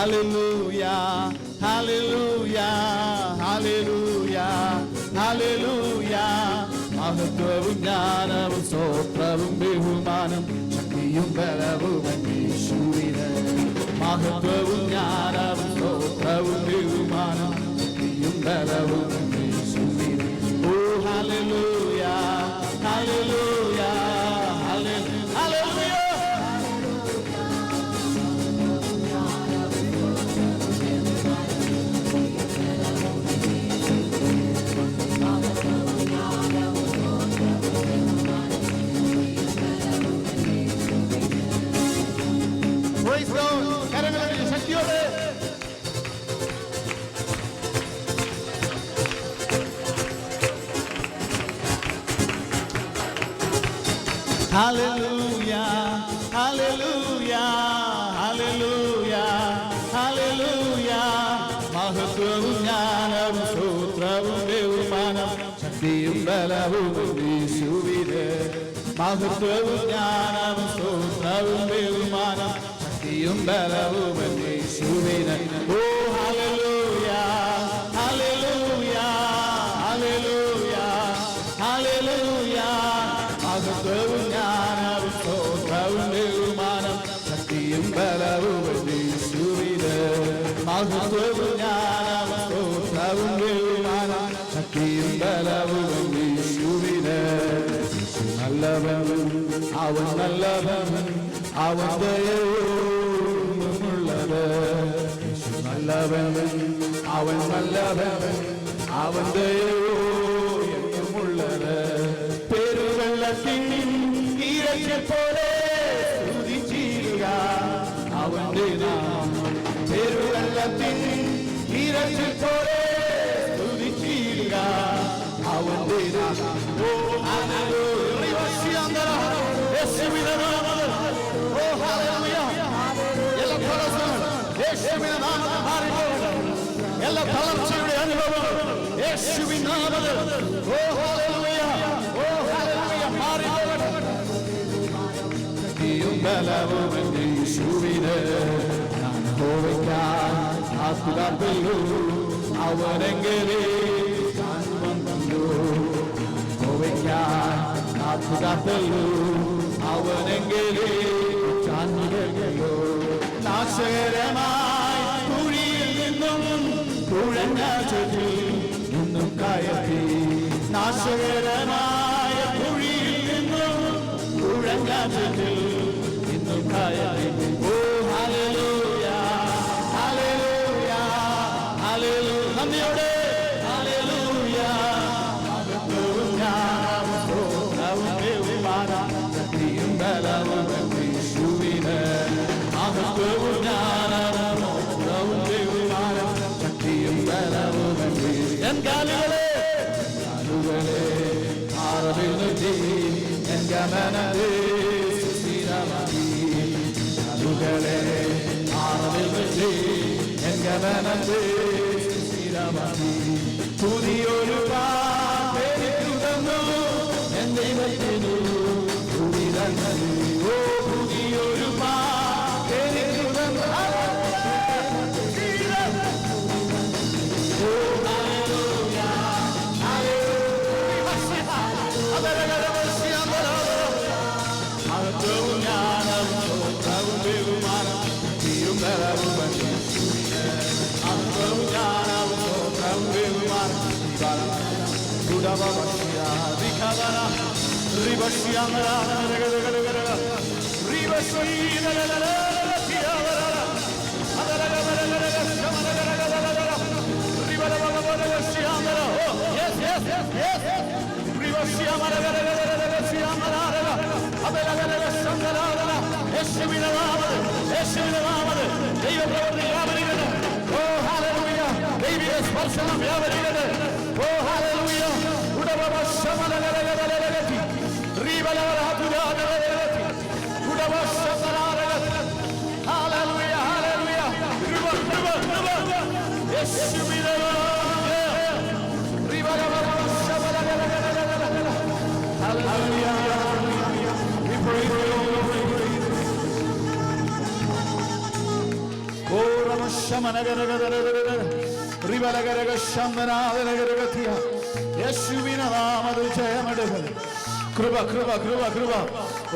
Hallelujah, hallelujah, hallelujah, hallelujah. മഹത്വവും ജ്ഞാനവും സ്തോത്രവും ബഹുമാനം ശക്തിയും ബലവും യേശുവിന്. മഹത്വവും ജ്ഞാനവും സ്തോത്രവും ബഹുമാനം ശക്തിയും ബലവും യേശുവിന്. Oh hallelujah, hallelujah, hallelujah. Praise God. കരങ്ങളുടെ ശക്തിയോടെ Hallelujah, hallelujah, hallelujah, hallelujah. മഹത്വവും ജ്ഞാനവും സ്തോത്രവും ബഹുമാനം ശക്തിയും ബലവും യേശുവിന്. മഹത്വവും ജ്ഞാനവും സ്തോത്രവും ബഹുമാനം ശക്തിയും ബലവും യേശുവിന്. Oh hallelujah, hallelujah, hallelujah, hallelujah. മഹത്വവും ജ്ഞാനവും സ്തോത്രവും ബഹുമാനം ശക്തിയും ബലവും യേശുവിന്. മഹത്വവും ജ്ഞാനവും സ്തോത്രവും ബഹുമാനം ശക്തിയും ബലവും യേശുവിന്. നല്ലവൻ, അവൻ നല്ലവൻ, അവൻ ദയയുള്ളത്. നല്ലവൻ, അവൻ നല്ലവൻ, അവൻ ദയയുള്ളത്. പെരുവെള്ളത്തിൻ ഇരച്ചിൽ പോലെ സ്തുതിച്ചിടുക അവന്റെ നാമം. പെരുവെള്ളത്തിൻ ഇരച്ചിൽ പോലെ സ്തുതിച്ചിടുക അവന്റെ നാമം. ഓ ഹല്ലേലൂയ, യേശുവിന്റെ നാമത്തിൽ. Oh hallelujah. എല്ലാ പ്രയാസങ്ങളും യേശുവിന്റെ നാമത്തിൽ മാറിപ്പോകട്ടെ. എല്ലാ തളർച്ചയുടെ അനുഭവങ്ങളും യേശുവിന്റെ നാമത്തിൽ. ഓ ഹല്ലേലൂയ, ഓ ഹല്ലേലൂയ, മാറിപ്പോകട്ടെ. ശക്തിയും ബലവും യേശുവിന്. ഞാൻ യഹോവയ്ക്കായി കാത്തുകാത്തുള്ളൂ, അവനെങ്കിലേ ഞാൻ വന്നല്ലോ. യഹോവയ്ക്കായി കാത്തുകാത്തുള്ളൂ, അവനെങ്കിലേ ഞാൻ വന്നല്ലോ. നാശകരമായ കുഴിയിൽ നിന്നും കുഴഞ്ഞ ചെടിൽ നിന്നും കയറ്റി. നാശകരമായ കുഴിയിൽ നിന്നും കുഴഞ്ഞ ചെടിൽ നിന്നും കയറ്റി. ഓ ഹല്ലേലൂയ, ഹല്ലേലൂയ, ഹല്ലേലൂയ. നന്ദിയോടെ ഹല്ലേലൂയ. മഹത്വവും ജ്ഞാനവും സ്തോത്രവും ബഹുമാനം ശക്തിയും ബലവും യേശുവിന്. മഹത്വവും ജ്ഞാനവും സ്തോത്രവും ബഹുമാനം ശക്തിയും ബലവും യേശുവിന്. എൻ കാലുകളെ ആറവിൽ നിർത്തി എൻ ഗമനത്തെ സുസ്ഥിരമാക്കി. കാലുകളെ ആറവിൽ നിർത്തി എൻ ഗമനത്തെ സുസ്ഥിരമാക്കി. പുതിയൊരു പാട്ടു തന്നു എൻ ദൈവത്തിനു പുതിയതന്നു. ഓ പുതിയൊരു പാട്ടു തന്നു. സ്പർശനം വ്യാപരിക്കട്ടെ. ഓ ഹല്ലേലൂയ. Hallelujah, hallelujah. യേശുവിനെ യേശുവിന്റെ നാമത്തിൽ ജയമെടുക്കട്ടെ. കൃപ കൃപ കൃപ കൃപ.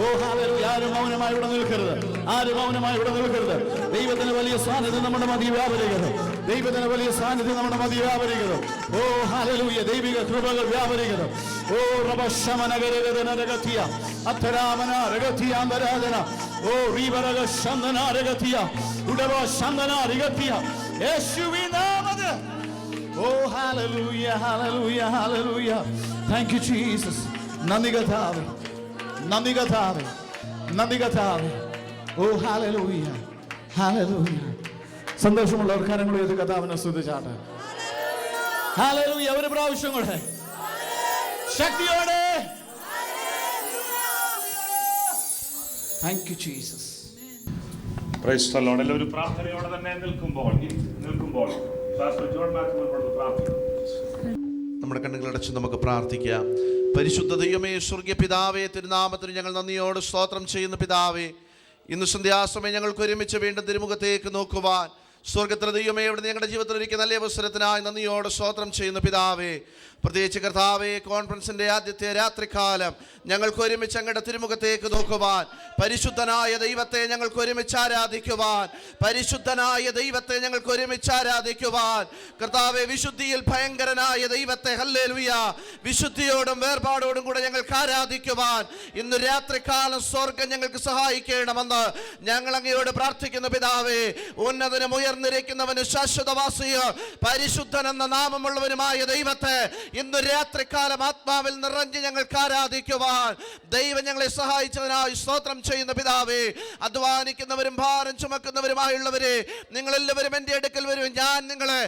ഓ ഹല്ലേലൂയ. ആരും മൗനമായി ഇവിടെ നിൽക്കരുത്. ആരും മൗനമായി ഇവിടെ നിൽക്കരുത്. ദൈവത്തിന് വലിയ സാന്നിധ്യം നമ്മുടെ മധ്യ വ്യാപരിക്കരുത്. ദൈവത്തിന് വലിയ സാന്നിധ്യം നമ്മുടെ മധ്യ വ്യാപരിക്കരുത്. ഓ ഹല്ലേലൂയ. ദൈവിക കൃപകൾ വ്യാപരിക്കരുത്. ഓ റബശമനഗരഗതനരഗതിയ അത്തരാമനരഗതിയാന്തരാധന. ഓ റീവരഗശന്ദനരഗതിയ ഉടവ ശന്ദനരഗതിയ യേശുവിന്റെ നാമത്തിൽ. Oh hallelujah hallelujah hallelujah. Thank you Jesus. നന്ദി കർത്താവേ, നന്ദി കർത്താവേ, നന്ദി കർത്താവേ. ഓ ഹല്ലേലൂയ ഹല്ലേലൂയ. സന്തോഷമുള്ളവർ കരങ്ങൾ ഉയർത്തി കർത്താവിനെ സ്തുതിച്ചാട്ടെ. ഹല്ലേലൂയ. ഒരു പ്രാവശ്യം കൂടെ ശക്തിയോടെ. Thank you Jesus. Price the Lord. എല്ലാവരും പ്രാർത്ഥനയോടെ തന്നെ നിൽക്കുമ്പോൾ പാസ്റ്റർ ജോൺ മാത്യു നമ്മളോട് പ്രാർത്ഥിക്കും. നമ്മുടെ കണ്ണുകളടച്ച് നമുക്ക് പ്രാർത്ഥിക്കാം. പരിശുദ്ധ ദൈവമേ, സ്വർഗീയ പിതാവേ, തിരുനാമത്തിന് ഞങ്ങൾ നന്ദിയോട് സ്തോത്രം ചെയ്യുന്ന പിതാവേ, ഇന്ന് സന്ധ്യാസമയം ഞങ്ങൾക്ക് ഒരുമിച്ച് വീണ്ടും തിരുമുഖത്തേക്ക് നോക്കുവാൻ സ്വർഗത്തിലെ ദൈവമേ, ഇവിടെ ഞങ്ങളുടെ ജീവിതത്തിൽ ഒരിക്കൽ നല്ല അവസരത്തിനായി നന്ദിയോട് സ്തോത്രം ചെയ്യുന്ന പിതാവേ, പ്രത്യേകിച്ച് കർത്താവേ, കോൺഫറൻസിൻ്റെ ആദ്യത്തെ രാത്രികാലം ഞങ്ങൾക്ക് ഒരുമിച്ച് അങ്ങയുടെ തിരുമുഖത്തേക്ക് നോക്കുവാൻ, പരിശുദ്ധനായ ദൈവത്തെ ഞങ്ങൾക്ക് ഒരുമിച്ച് ആരാധിക്കുവാൻ, പരിശുദ്ധനായ ദൈവത്തെ ഞങ്ങൾക്ക് ഒരുമിച്ച് ആരാധിക്കുവാൻ, കർത്താവെ, വിശുദ്ധിയിൽ ഭയങ്കരനായ ദൈവത്തെ, ഹല്ലേലൂയ, വിശുദ്ധിയോടും വേർപാടോടും കൂടെ ഞങ്ങൾക്ക് ആരാധിക്കുവാൻ ഇന്ന് രാത്രികാലം സ്വർഗം ഞങ്ങൾക്ക് സഹായിക്കണമെന്ന് ഞങ്ങൾ അങ്ങയോട് പ്രാർത്ഥിക്കുന്നു പിതാവേ. ഉന്നതനും ഉയർന്നിരിക്കുന്നവന് ശാശ്വതവാസിയോ പരിശുദ്ധനെന്ന നാമമുള്ളവനുമായ ദൈവത്തെ ഇന്ന് രാത്രികാലം ആത്മാവിൽ നിറഞ്ഞ് ഞങ്ങൾക്ക് ആരാധിക്കുവാൻ ദൈവം ഞങ്ങളെ സഹായിച്ചതിനായി സ്തോത്രം ചെയ്യുന്ന പിതാവേ. അധ്വാനിക്കുന്നവരും ഭാരം ചുമക്കുന്നവരുമായുള്ളവരെ നിങ്ങളെല്ലാവരും എൻ്റെ അടുക്കൽ വരും, ഞാൻ നിങ്ങളെ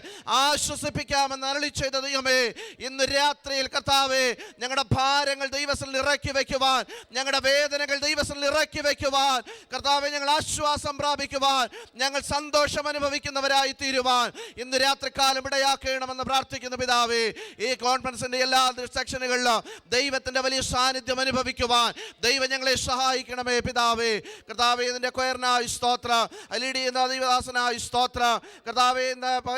ആശ്വസിപ്പിക്കാമെന്ന് അരുളി ചെയ്ത ദൈവമേ, ഇന്ന് രാത്രിയിൽ കർത്താവേ, ഞങ്ങളുടെ ഭാരങ്ങൾ ദൈവത്തിൽ ഇറക്കി വെക്കുവാൻ, ഞങ്ങളുടെ വേദനകൾ ദൈവത്തിൽ ഇറക്കി വെക്കുവാൻ, കർത്താവേ, ഞങ്ങൾ ആശ്വാസം പ്രാപിക്കുവാൻ, ഞങ്ങൾ സന്തോഷം അനുഭവിക്കുന്നവരായി തീരുവാൻ ഇന്ന് രാത്രികാലം ഇടയാക്കണമെന്ന് പ്രാർത്ഥിക്കുന്ന പിതാവേ. ഈ കോൺഫറൻസിന്റെ എല്ലാ സെക്ഷനുകളിലും ദൈവത്തിന്റെ വലിയ സാന്നിധ്യം അനുഭവിക്കുവാൻ ദൈവം ഞങ്ങളെ സഹായിക്കണമേ പിതാവേ. കർത്താവേ, ഇതിന്റെ കൊയറിനായി സ്തോത്ര, അലിഡി എന്ന ദൈവദാസനായി സ്തോത്ര. കർത്താവേ,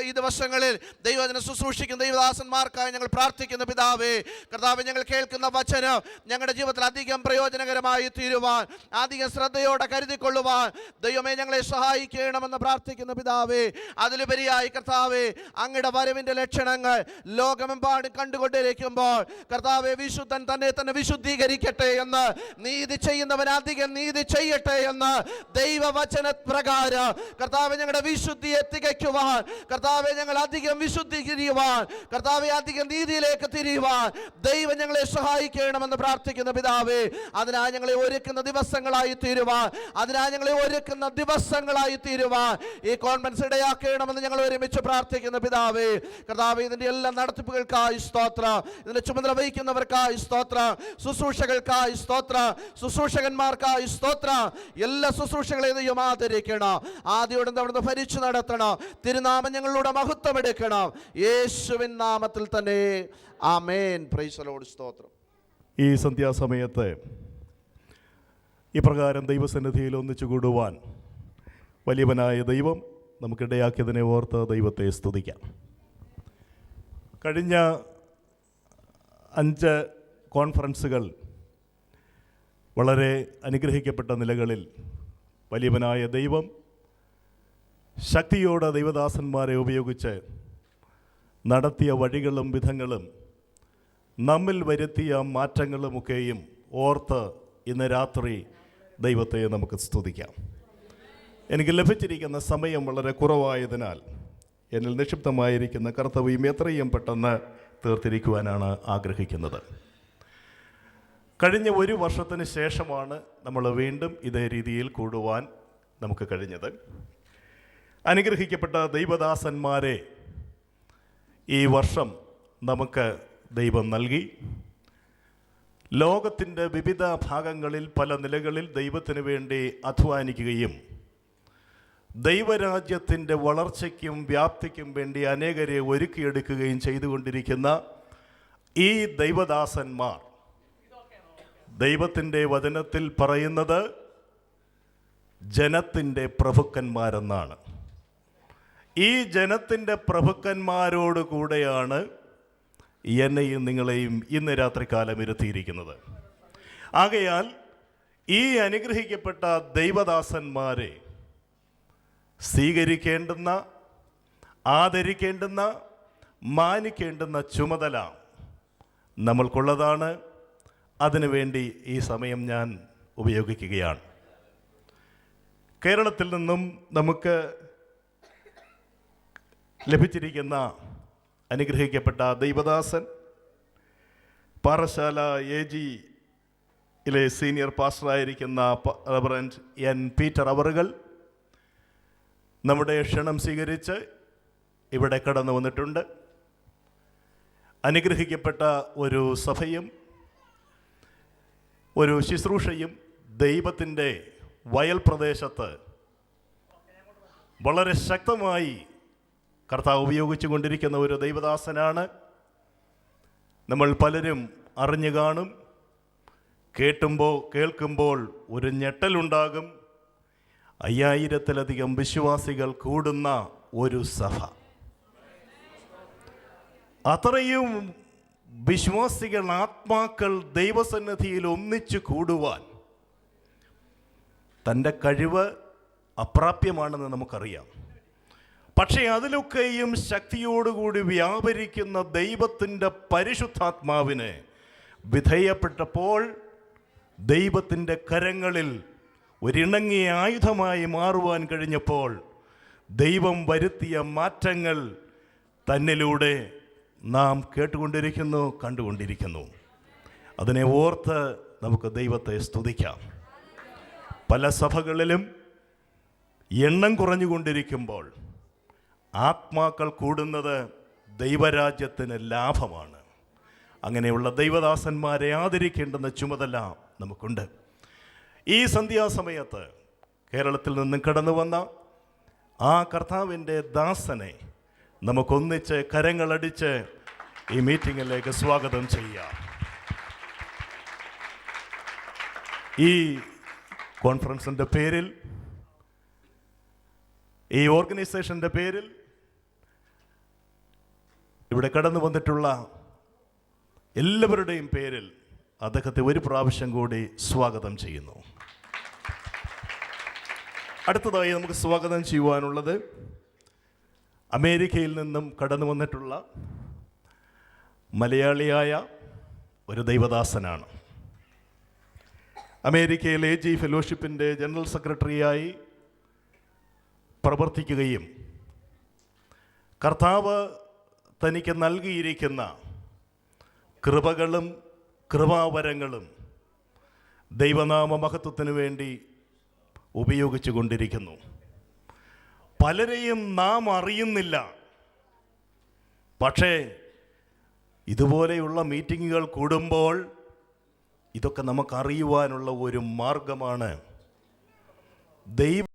ഈ ദിവസങ്ങളിൽ ദൈവത്തിനെ ശുശ്രൂഷിക്കുന്ന ദൈവദാസന്മാർക്കായി ഞങ്ങൾ പ്രാർത്ഥിക്കുന്ന പിതാവേ. കർത്താവേ, ഞങ്ങൾ കേൾക്കുന്ന വചനം ഞങ്ങളുടെ ജീവിതത്തിൽ അധികം പ്രയോജനകരമായി തീരുവാൻ, അധികം ശ്രദ്ധയോടെ കരുതിക്കൊള്ളുവാൻ ദൈവമേ ഞങ്ങളെ സഹായിക്കണമെന്ന് പ്രാർത്ഥിക്കുന്ന പിതാവേ. അതിലുപരിയായി കർത്താവേ, അങ്ങയുടെ വരവിന്റെ ലക്ഷണങ്ങൾ ലോകമെമ്പാടും കണ്ടുകൊണ്ടിരിക്കുമ്പോൾ കർത്താവേ, വിശുദ്ധൻ തന്നെ വിശുദ്ധീകരിക്കട്ടെ എന്ന്, നീതി ചെയ്യുന്നവൻ അധികം നീതി ചെയ്യട്ടെ എന്ന് ദൈവവചന പ്രകാരം കർത്താവേ, ഞങ്ങളുടെ വിശുദ്ധിയെ തികയ്ക്കുവാൻ, കർത്താവേ, ഞങ്ങൾ അധികം വിശുദ്ധി തിരിയുവാൻ, കർത്താവേ, അധികം നീതിയിലേക്ക് തിരിയുവാൻ ദൈവം ഞങ്ങളെ സഹായിക്കണമെന്ന് പ്രാർത്ഥിക്കുന്ന പിതാവേ. അതിനായി ഞങ്ങളെ ഒരുക്കുന്ന ദിവസങ്ങളായി തീരുവാൻ, ഈ കോൺഫറൻസ് ഇടയാക്കണമെന്ന് ഞങ്ങൾ ഒരുമിച്ച് പ്രാർത്ഥിക്കുന്ന പിതാവേ. കർത്താവേ, ഇതിന്റെ എല്ലാ നടത്തിപ്പുകൾക്കായി സ്തോത്ര, ഇതിന്റെ ചുമതല വഹിക്കുന്നവർക്കായി സ്തോത്ര, ശുശ്രൂഷകൾക്കായി സ്തോത്ര, ശുശ്രൂഷകന്മാർക്കായി സ്തോത്ര. എല്ലാ ശുശ്രൂഷകളെയും ദൈവം ആദരിക്കണം, ആദ്യോടെ അവിടുന്ന് ഭരിച്ചു നടത്തണം, തിരുനാമം ഞങ്ങളുടെ മഹത്വം എടുക്കണം, യേശുവിൻ നാമത്തിൽ തന്നെ ആമേൻ. Price the Lord. സ്തോത്രം. ഈ സന്ധ്യാസമയത്ത് ഇപ്രകാരം ദൈവസന്നിധിയിൽ ഒന്നിച്ചു കൂടുവാൻ വലിയവനായ ദൈവം നമുക്കിടയാക്കിയതിനെ ഓർത്ത് ദൈവത്തെ സ്തുതിക്കാം. കഴിഞ്ഞ 5 കോൺഫറൻസുകൾ വളരെ അനുഗ്രഹിക്കപ്പെട്ട നിലകളിൽ വലിയവനായ ദൈവം ശക്തിയോടെ ദൈവദാസന്മാരെ ഉപയോഗിച്ച് നടത്തിയ വഴികളും വിധങ്ങളും നമ്മിൽ വരുത്തിയ മാറ്റങ്ങളുമൊക്കെയും ഓർത്ത് ഇന്ന് രാത്രി ദൈവത്തെ നമുക്ക് സ്തുതിക്കാം. എനിക്ക് ലഭിച്ചിരിക്കുന്ന സമയം വളരെ കുറവായതിനാൽ എന്നിൽ നിക്ഷിപ്തമായിരിക്കുന്ന കർത്തവ്യം എത്രയും പെട്ടെന്ന് തീർത്തിരിക്കുവാനാണ് ആഗ്രഹിക്കുന്നത്. കഴിഞ്ഞ 1 വർഷത്തിന് ശേഷമാണ് നമ്മൾ വീണ്ടും ഇതേ രീതിയിൽ കൂടുവാൻ നമുക്ക് കഴിഞ്ഞത്. അനുഗ്രഹിക്കപ്പെട്ട ദൈവദാസന്മാരെ ഈ വർഷം നമുക്ക് ദൈവം നൽകി. ലോകത്തിൻ്റെ വിവിധ ഭാഗങ്ങളിൽ പല നിലകളിൽ ദൈവത്തിന് വേണ്ടി അധ്വാനിക്കുകയും ദൈവരാജ്യത്തിൻ്റെ വളർച്ചയ്ക്കും വ്യാപ്തിക്കും വേണ്ടി അനേകരെ ഒരുക്കിയെടുക്കുകയും ചെയ്തുകൊണ്ടിരിക്കുന്ന ഈ ദൈവദാസന്മാർ, ദൈവത്തിൻ്റെ വചനത്തിൽ പറയുന്നത് ജനത്തിൻ്റെ പ്രഭുക്കന്മാരെന്നാണ്. ഈ ജനത്തിൻ്റെ പ്രഭുക്കന്മാരോട് കൂടെയാണ് എന്നെയും നിങ്ങളെയും ഇന്ന് രാത്രികാലം ഇരുത്തിയിരിക്കുന്നത്. ആകയാൽ ഈ അനുഗ്രഹിക്കപ്പെട്ട ദൈവദാസന്മാരെ സ്വീകരിക്കേണ്ടുന്ന, ആദരിക്കേണ്ടുന്ന, മാനിക്കേണ്ടുന്ന ചുമതല നമ്മൾക്കുള്ളതാണ്. അതിനുവേണ്ടി ഈ സമയം ഞാൻ ഉപയോഗിക്കുകയാണ്. കേരളത്തിൽ നിന്നും നമുക്ക് ലഭിച്ചിരിക്കുന്ന അനുഗ്രഹിക്കപ്പെട്ട ദൈവദാസൻ പാറശാല AG-യിലെ സീനിയർ പാസ്റ്ററായിരിക്കുന്ന റവറൻഡ് N. പീറ്റർ അവറുകൾ നമ്മുടെ ക്ഷണം സ്വീകരിച്ച് ഇവിടെ കടന്നു വന്നിട്ടുണ്ട്. അനുഗ്രഹിക്കപ്പെട്ട ഒരു സഭയും ഒരു ശുശ്രൂഷയും ദൈവത്തിൻ്റെ വയൽ പ്രദേശത്ത് വളരെ ശക്തമായി കർത്താവ് ഉപയോഗിച്ചു കൊണ്ടിരിക്കുന്ന ഒരു ദൈവദാസനാണ്. നമ്മൾ പലരും അറിഞ്ഞു കാണും. കേൾക്കുമ്പോൾ ഒരു ഞെട്ടലുണ്ടാകും. 5000-ലധികം വിശ്വാസികൾ കൂടുന്ന ഒരു സഭ. അത്രയും വിശ്വാസികൾ, ആത്മാക്കൾ ദൈവസന്നിധിയിൽ ഒന്നിച്ചു കൂടുവാൻ തൻ്റെ കഴിവ് അപ്രാപ്യമാണെന്ന് നമുക്കറിയാം. പക്ഷേ അതിലൊക്കെയും ശക്തിയോടുകൂടി വ്യാപരിക്കുന്ന ദൈവത്തിൻ്റെ പരിശുദ്ധാത്മാവിന് വിധേയപ്പെട്ടപ്പോൾ ദൈവത്തിൻ്റെ കരങ്ങളിൽ ഒരിണങ്ങിയ ആയുധമായി മാറുവാൻ കഴിഞ്ഞപ്പോൾ ദൈവം വരുത്തിയ മാറ്റങ്ങൾ തന്നിലൂടെ നാം കേട്ടുകൊണ്ടിരിക്കുന്നു, കണ്ടുകൊണ്ടിരിക്കുന്നു. അതിനെ ഓർത്ത് നമുക്ക് ദൈവത്തെ സ്തുതിക്കാം. പല സഭകളിലും എണ്ണം കുറഞ്ഞുകൊണ്ടിരിക്കുമ്പോൾ ആത്മാക്കൾ കൂടുന്നത് ദൈവരാജ്യത്തിന് ലാഭമാണ്. അങ്ങനെയുള്ള ദൈവദാസന്മാരെ ആദരിക്കേണ്ടുന്ന ചുമതല നമുക്കുണ്ട്. ഈ സന്ധ്യാസമയത്ത് കേരളത്തിൽ നിന്നും കടന്നു വന്ന ആ കർത്താവിൻ്റെ ദാസനെ നമുക്കൊന്നിച്ച് കരങ്ങളടിച്ച് ഈ മീറ്റിങ്ങിലേക്ക് സ്വാഗതം ചെയ്യാം. ഈ കോൺഫറൻസിൻ്റെ പേരിൽ, ഈ ഓർഗനൈസേഷൻ്റെ പേരിൽ ഇവിടെ കടന്നു വന്നിട്ടുള്ള എല്ലാവരുടെയും പേരിൽ അദ്ദേഹത്തെ ഒരു പ്രാവശ്യം കൂടി സ്വാഗതം ചെയ്യുന്നു. അടുത്തതായി നമുക്ക് സ്വാഗതം ചെയ്യുവാനുള്ളത് അമേരിക്കയിൽ നിന്നും കടന്നു വന്നിട്ടുള്ള മലയാളിയായ ഒരു ദൈവദാസനാണ്. അമേരിക്കയിൽ AG ഫെലോഷിപ്പിൻ്റെ ജനറൽ സെക്രട്ടറിയായി പ്രവർത്തിക്കുകയും കർത്താവ് തനിക്ക് നൽകിയിരിക്കുന്ന കൃപകളും കൃപാവരങ്ങളും ദൈവനാമ മഹത്വത്തിന് വേണ്ടി ഉപയോഗിച്ചു കൊണ്ടിരിക്കുന്നു. പലരെയും നാം അറിയുന്നില്ല. പക്ഷേ ഇതുപോലെയുള്ള മീറ്റിങ്ങുകൾ കൂടുമ്പോൾ ഇതൊക്കെ നമുക്കറിയുവാനുള്ള ഒരു മാർഗമാണ്. ദൈവം